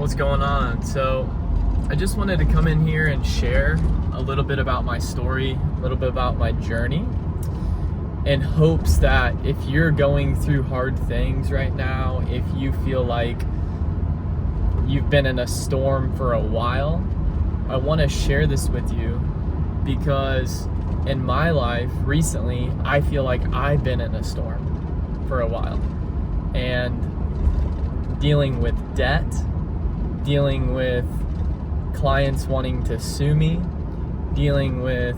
what's going on? So I just wanted to come in here and share a little bit about my story, a little bit about my journey, in hopes that if you're going through hard things right now, if you feel like you've been in a storm for a while, I want to share this with you because in my life recently, I feel like I've been in a storm for a while, and dealing with debt, dealing with clients wanting to sue me, dealing with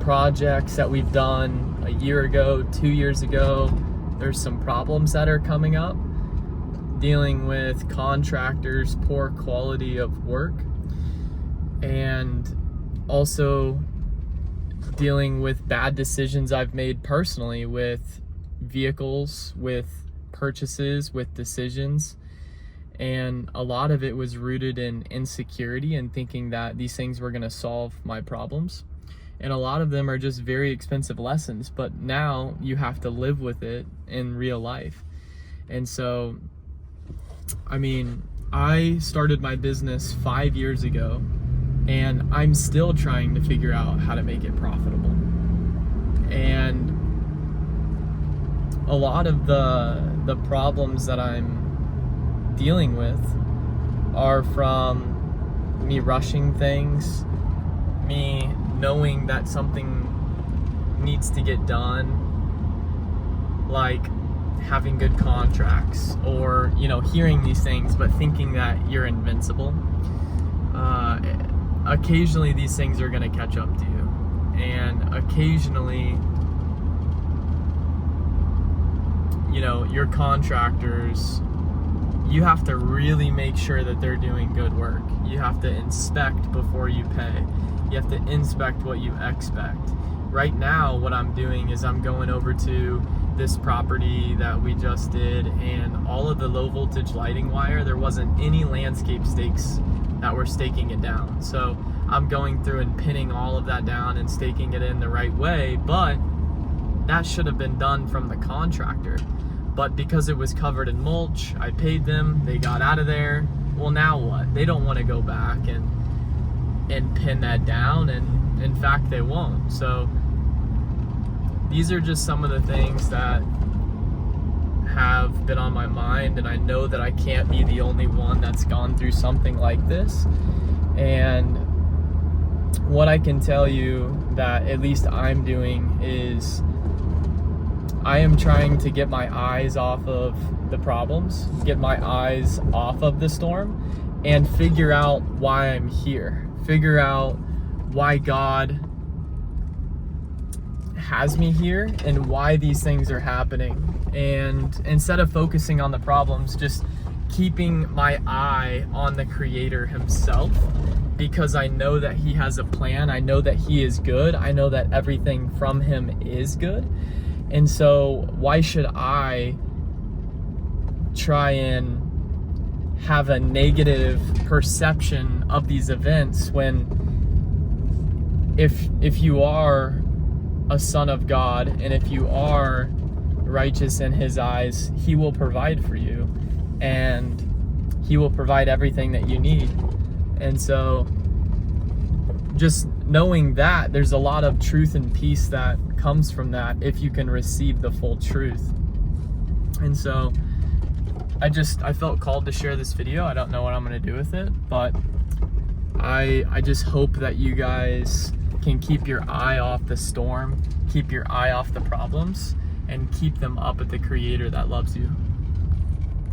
projects that we've done a year ago, 2 years ago. There's some problems that are coming up, dealing with contractors, poor quality of work, and also dealing with bad decisions I've made personally with vehicles, with purchases, with decisions. And a lot of it was rooted in insecurity and thinking that these things were going to solve my problems. And a lot of them are just very expensive lessons, but now you have to live with it in real life. And so, I started my business 5 years ago, and I'm still trying to figure out how to make it profitable. And a lot of the problems that I'm dealing with are from me rushing things, me knowing that something needs to get done, like having good contracts, or hearing these things but thinking that you're invincible. Occasionally these things are going to catch up to you, and occasionally your contractors, you have to really make sure that they're doing good work. You have to inspect before you pay. You have to inspect what you expect. Right now, what I'm doing is I'm going over to this property that we just did, and all of the low voltage lighting wire, there wasn't any landscape stakes that were staking it down. So I'm going through and pinning all of that down and staking it in the right way, but that should have been done from the contractor. But because it was covered in mulch, I paid them, they got out of there. Well, now what? They don't want to go back and pin that down, and in fact they won't. So these are just some of the things that have been on my mind, and I know that I can't be the only one that's gone through something like this. And what I can tell you that at least I'm doing is I am trying to get my eyes off of the problems, get my eyes off of the storm, and figure out why I'm here. Figure out why God has me here and why these things are happening. And instead of focusing on the problems, just keeping my eye on the Creator Himself, because I know that He has a plan. I know that He is good. I know that everything from Him is good. And so why should I try and have a negative perception of these events when if you are a son of God, and if you are righteous in His eyes, He will provide for you, and He will provide everything that you need. And so just knowing that, there's a lot of truth and peace that comes from that if you can receive the full truth. And so I felt called to share this video. I don't know what I'm going to do with it, but I just hope that you guys can keep your eye off the storm, keep your eye off the problems, and keep them up at the Creator that loves you.